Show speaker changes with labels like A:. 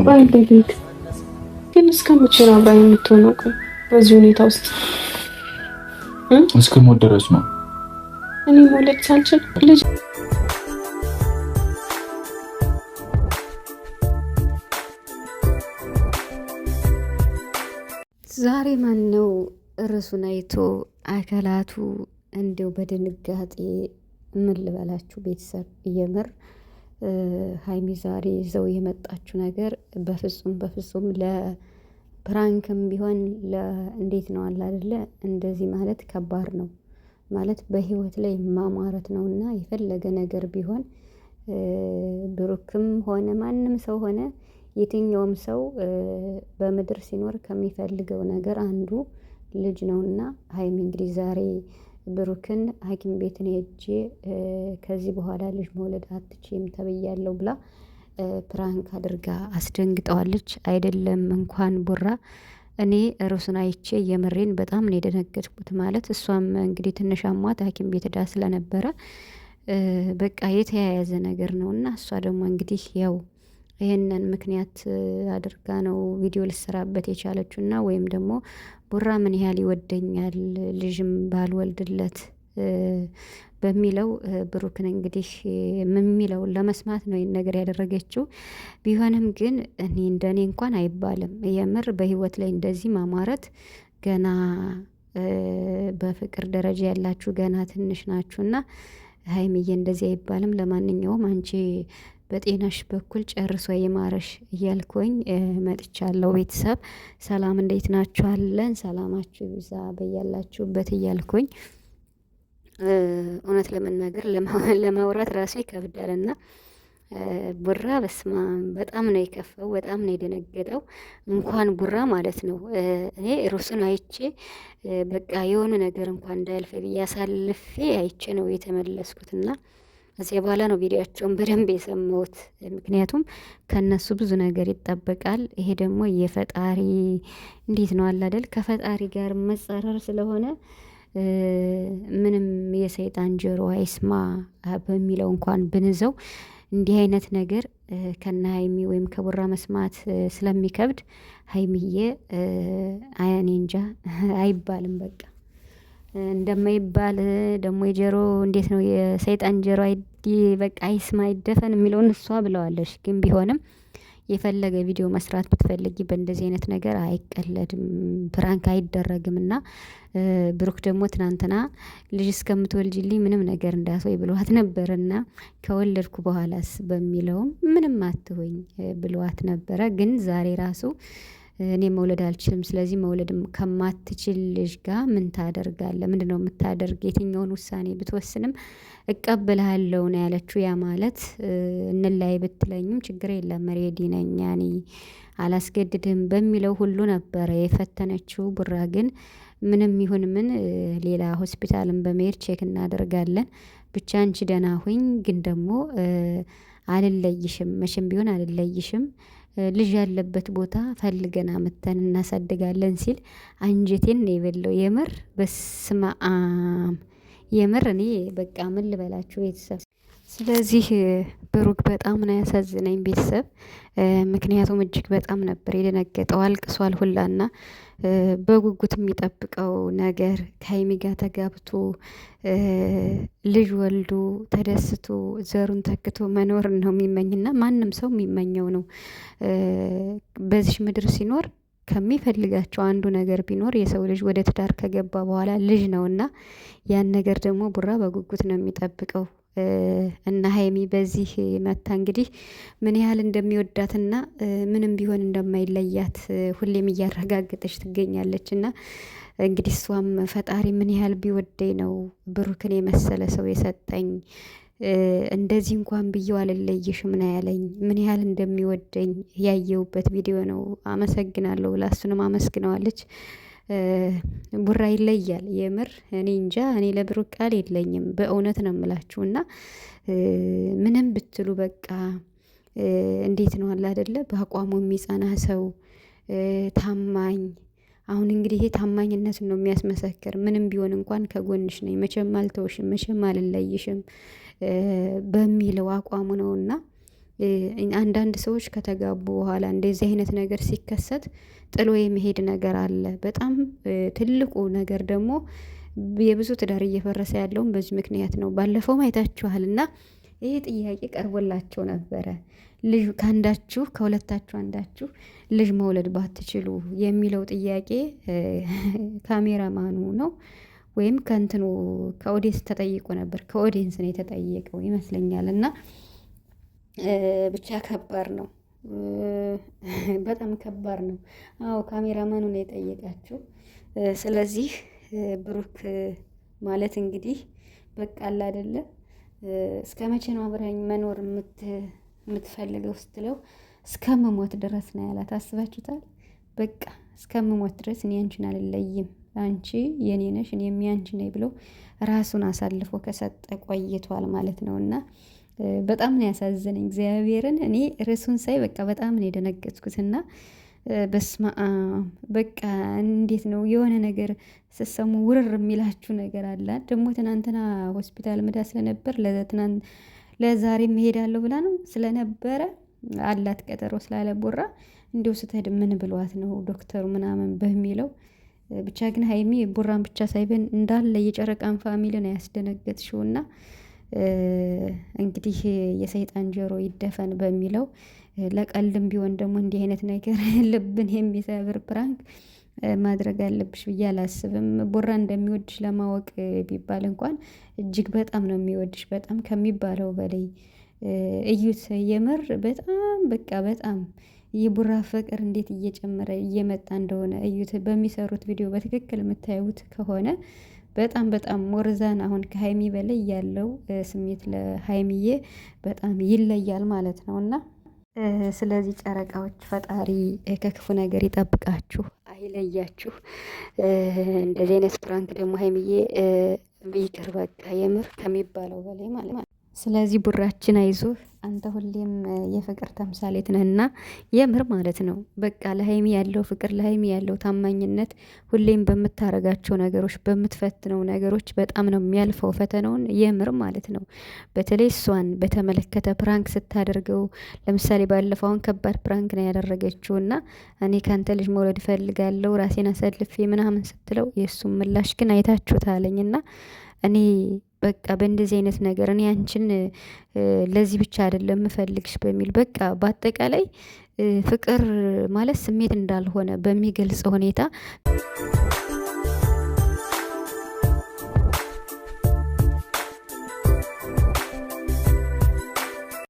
A: ቆይ ልጅ ግን እስከመቼ ነው አብራኝ የምትሆነው? ቆይ በዚህ ሁኔታ ውስጥ
B: እስከሞት ድረስ ነው።
A: እኔ መውለድ ሳልችል ልጅ
C: ዛሬ ማን ነው ርዕሱን አይቶ አካላቱ እንደው በድንጋጤ ምን ልበላችሁ ቤተሰብ እየምር ሀይሚ ዛሬ ይዘው የመጣችው ነገር በፍጹም ለፕራንክም ቢሆን እንዴት ነው አለ አይደለ? እንደዚህ ማለት ከባድ ነው ማለት በህይወት ላይ ማማረት ነውና የፈለገ ነገር ቢሆን ብሩክም ሆነ ማንም ሰው ሆነ የትኛውም ሰው በምድር ሲኖር ከሚፈልገው ነገር አንዱ ልጅ ነውና ሀይሚ እንግዲህ ዛሬ ብሩክን ሐኪም ቤት ነው ሄጄ ከዚህ በኋላ ልጅ መውለድ አትችይም ተብያለሁ ብላ ፕራንክ አድርጋ አስደንግጠዋለች። አይደለም እንኳን ቡራ እኔ ርዕሱን አይቼ የምሬን በጣም ነው የደነገጥኩት። ማለት እሷም እንግዲህ ትንሽ አሟት ሐኪም ቤት ዳ ስለነበረ በቃ የተያያዘ ነገር ነውና እሷ ደግሞ እንግዲህ ያው ይሄንን ምክንያት አድርጋ ነው ቪዲዮ ልሰራበት የቻለችውና ወይም ደግሞ ቡራ ምን ያህል ይወደኛል ልጅም ባልወልድለት በሚለው ብሩክን እንግዲህ የሚለውን ለመስማት ነው ይሄን ነገር ያደረገችው። ቢሆንም ግን እንደኔ እንኳን አይባልም የምር በህይወት ላይ እንደዚህ ማማረት ገና በፍቅር ደረጃ ያላችሁ ገና ትንሽ ናችሁና ሀይሚዬ እንደዚህ አይባልም። ለማንኛውም አንቺ በጤናሽ በኩል ጨርሶ ይማረሽ እያልኩኝ መጥቻለሁ። ቤተሰብ ሰላም እንዴት ናችኋለን? ሰላማችሁ ይብዛ በያላችሁበት እያልኩኝ እውነት ለመናገር ለማውራት ራሱ ይከብዳልና ቡራ በስማ በጣም ነው የከፈው፣ በጣም ነው የደነገጠው። እንኳን ቡራ ማለት ነው እኔ ርዕሱን አይቼ በቃ የሆነ ነገር እንኳን እንዳያልፈ ብዬ አሳልፌ አይቼ ነው የተመለስኩትና ከዚያ በኋላ ነው ቪዲዮአቸውን በደንብ የሰማሁት። ምክንያቱም ከነሱ ብዙ ነገር ይጠበቃል። ይሄ ደግሞ የፈጣሪ እንዴት ነው አለ አይደል ከፈጣሪ ጋር መጻረር ስለሆነ ምንም የሰይጣን ጆሮ አይስማ በሚለው እንኳን ብንዘው እንዲህ አይነት ነገር ከነ ሀይሚ ወይም ከቡራ መስማት ስለሚከብድ ሀይሚዬ አያኔ እንጃ አይባልም በቃ እንደማይባል ደግሞ የጀሮ እንዴት ነው የሰይጣን ጀሮ በቃ አይስማ አይደፈን የሚለውን እሷ ብለዋለች። ግን ቢሆንም የፈለገ ቪዲዮ መስራት ብትፈልጊ በእንደዚህ አይነት ነገር አይቀለድም፣ ፕራንክ አይደረግም። እና ብሩክ ደግሞ ትናንትና ልጅ እስከምትወልጅልኝ ምንም ነገር እንዳትወይ ብሏት ነበርና ከወለድኩ በኋላስ በሚለውም ምንም አትሆኝ ብሏት ነበረ። ግን ዛሬ ራሱ እኔ መውለድ አልችልም፣ ስለዚህ መውለድም ከማትችል ልጅ ጋር ምን ታደርጋለህ? ምንድነው የምታደርግ? የትኛውን ውሳኔ ብትወስንም እቀበልሃለሁ ነው ያለችው። ያ ማለት እንላይ ብትለኝም ችግር የለም ሬዲ ነኝ ያኔ አላስገድድም በሚለው ሁሉ ነበረ የፈተነችው። ቡራ ግን ምንም ይሁን ምን ሌላ ሆስፒታልን በመሄድ ቼክ እናደርጋለን፣ ብቻ አንቺ ደህና ሁኝ፣ ግን ደግሞ አልለይሽም፣ መቼም ቢሆን አልለይሽም፣ ልጅ ያለበት ቦታ ፈልገን አመተን እናሳድጋለን ሲል አንጀቴን ነው የበለው። የምር በስመአብ የምር እኔ በቃ ምን ልበላችሁ ቤተሰብ። ስለዚህ ብሩክ በጣም ነው ያሳዝነኝ ቤተሰብ። ምክንያቱም እጅግ በጣም ነበር የደነገጠው፣ አልቅሷል ሁላና በጉጉት የሚጠብቀው ነገር ከሀይሚ ጋር ተጋብቶ ልጅ ወልዶ ተደስቶ ዘሩን ተክቶ መኖር ነው የሚመኝና ማንም ሰው የሚመኘው ነው። በዚህ ምድር ሲኖር ከሚፈልጋቸው አንዱ ነገር ቢኖር የሰው ልጅ ወደ ትዳር ከገባ በኋላ ልጅ ነውና ያን ነገር ደግሞ ቡራ በጉጉት ነው የሚጠብቀው። እና ሀይሚ በዚህ መታ እንግዲህ ምን ያህል እንደሚወዳትና ምንም ቢሆን እንደማይለያት ሁሌም እያረጋገጠች ትገኛለች። እና እንግዲህ እሷም ፈጣሪ ምን ያህል ቢወደኝ ነው ብሩክን የመሰለ ሰው የሰጠኝ፣ እንደዚህ እንኳን ብዬው አልለይሽም ነው ያለኝ፣ ምን ያህል እንደሚወደኝ ያየውበት ቪዲዮ ነው፣ አመሰግናለሁ ብላ እሱንም አመስግነዋለች። ቡራ ይለያል የምር እኔ እንጃ። እኔ ለብሩክ ቃል የለኝም በእውነት ነው የምላችሁ። እና ምንም ብትሉ በቃ እንዴት ነው አለ አይደለ በአቋሙ የሚጸና ሰው ታማኝ። አሁን እንግዲህ ይሄ ታማኝነትን ነው የሚያስመሰክር። ምንም ቢሆን እንኳን ከጎንሽ ነኝ፣ መቼም አልተውሽም፣ መቼም አልለይሽም በሚለው አቋሙ ነውና አንዳንድ ሰዎች ከተጋቡ በኋላ እንደዚህ አይነት ነገር ሲከሰት ጥሎ የመሄድ ነገር አለ። በጣም ትልቁ ነገር ደግሞ የብዙ ትዳር እየፈረሰ ያለውን በዚህ ምክንያት ነው። ባለፈውም አይታችኋል እና ይሄ ጥያቄ ቀርቦላቸው ነበረ። ልጅ ከአንዳችሁ ከሁለታችሁ አንዳችሁ ልጅ መውለድ ባትችሉ የሚለው ጥያቄ ካሜራማኑ ነው ወይም ከእንትኑ ከኦዲየንስ ተጠይቆ ነበር። ከኦዲየንስ ነው የተጠየቀው ይመስለኛል። እና ብቻ ከባድ ነው፣ በጣም ከባድ ነው። አዎ ካሜራማኑ ነው የጠየቃቸው። ስለዚህ ብሩክ ማለት እንግዲህ በቃ አለ አይደለ፣ እስከ መቼ ነው አብረኸኝ መኖር የምትፈልገው ስትለው እስከምሞት ድረስ ነው ያላት። አስባችሁታል? በቃ እስከምሞት ድረስ እኔ አንቺን አልለይም፣ አንቺ የኔ ነሽ እኔም ያንቺ ነኝ ብሎ ራሱን አሳልፎ ከሰጠ ቆይቷል ማለት ነው። እና በጣም ነው ያሳዘነኝ እግዚአብሔርን። እኔ ርዕሱን ሳይ በቃ በጣም ነው የደነገጥኩት። እና በስመ አብ በቃ እንዴት ነው የሆነ ነገር ስትሰሙ ውርር የሚላችሁ ነገር አለ። ደግሞ ትናንትና ሆስፒታል ምዳ ስለነበር ለዛሬም እሄዳለሁ ብላ ነው ስለነበረ አላት ቀጠሮ ስላለ ቡራ እንዲሁ ስትሄድ ምን ብሏት ነው ዶክተሩ ምናምን በሚለው ብቻ ግን ሀይሚ ቡራን ብቻ ሳይበን እንዳለ የጨረቃን ፋሚሊ ነው ያስደነገጥሽውና እንግዲህ የሰይጣን ጆሮ ይደፈን በሚለው ለቀልድም ቢሆን ደግሞ እንዲህ አይነት ነገር ልብን የሚሰብር ፕራንክ ማድረግ አለብሽ ብዬ አላስብም። ቡራ እንደሚወድሽ ለማወቅ ቢባል እንኳን እጅግ በጣም ነው የሚወድሽ፣ በጣም ከሚባለው በላይ እዩት። የምር በጣም በቃ በጣም የቡራ ፍቅር እንዴት እየጨመረ እየመጣ እንደሆነ እዩት። በሚሰሩት ቪዲዮ በትክክል የምታዩት ከሆነ በጣም በጣም ሞርዛን አሁን ከሀይሚ በላይ ያለው ስሜት ለሀይሚዬ በጣም ይለያል ማለት ነው። እና ስለዚህ ጨረቃዎች ፈጣሪ ከክፉ ነገር ይጠብቃችሁ፣ አይለያችሁ። እንደዚህ አይነት ፕራንክ ደግሞ ሀይሚዬ ይቅር በቃ የምር ከሚባለው በላይ ማለት ነው። ስለዚህ ቡራችን አይዞህ፣ አንተ ሁሌም የፍቅር ተምሳሌት ነህና የምር ማለት ነው። በቃ ለሀይሚ ያለው ፍቅር፣ ለሀይሚ ያለው ታማኝነት ሁሌም በምታረጋቸው ነገሮች፣ በምትፈትነው ነገሮች በጣም ነው የሚያልፈው ፈተናውን የምር ማለት ነው። በተለይ እሷን በተመለከተ ፕራንክ ስታደርገው፣ ለምሳሌ ባለፈው አሁን ከባድ ፕራንክ ነው ያደረገችው እና እኔ ካንተ ልጅ መውለድ እፈልጋለሁ ራሴን አሳልፌ ምናምን ስትለው የእሱም ምላሽ ግን አይታችሁታለኝ እና እኔ በቃ በእንደዚህ አይነት ነገር እኔ አንቺን ለዚህ ብቻ አይደለም የምፈልግሽ በሚል በቃ በአጠቃላይ ፍቅር ማለት ስሜት እንዳልሆነ በሚገልጽ ሁኔታ